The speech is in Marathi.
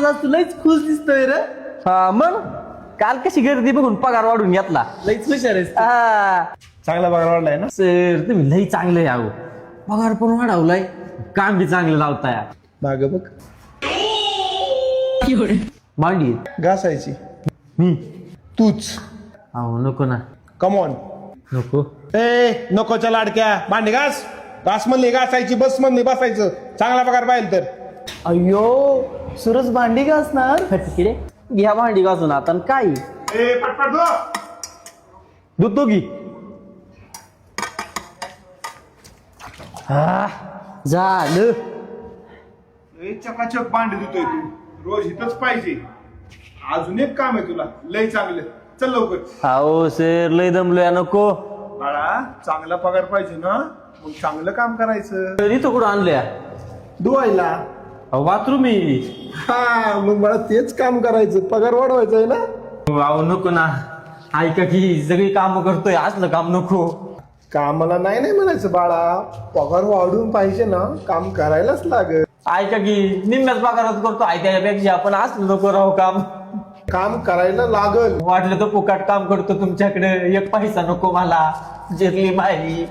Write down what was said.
आज तू लईच खुश दिसतोय रे. हा मग काल कशी गर्दी बघून पगार वाढून घेतला. लईच हुशार आहेस तू. हा चांगला पगार वाढलाय ना. सर तुम्ही लई चांगले आहो. पगार पण वाढवलाय, काम बी चांगलं लावताय. माग बघ भांडी घासायची मी तूच. अहो नको ना. कमॉन. नको. ए नकोच्या लाडक्या भांडी घास. घास म्हणली घासायची, बस म्हणली बसायचं. चांगला पगार पाहिजे तर. अय्यो सुरज भांडी घासणार. तिकडे घ्या भांडी घासून आता आणि काय ए पटपट धु. धुतो की. हा झालं. चकाचक भांडी धुतोय तू. रोज इथंच पाहिजे. अजून एक काम आहे तुला लय चांगलं. चल लवकर. अहो सर लय दमलोय. नको. बाळा चांगला पगार पाहिजे ना, मग चांगलं काम करायचं. तरी तो कुठं आणल्या. धुवायला. बाथरूम हा मग मला तेच काम करायचं. पगार वाढवायचा आहे ना. अहो नको ना. ऐका की सगळी काम करतोय, असलं काम नको. कामाला नाही नाही म्हणायचं बाळा. पगार वाढून पाहिजे ना, काम करायलाच लागेल. ऐका की निम्म्याच पगारात करतो. त्याच्यापेक्षा आपण असलं नको राहू काम. काम करायला लागल. वाटलं तर फुकाट काम करतो तुमच्याकडे. एक पैसा नको मला. जिरली मारी.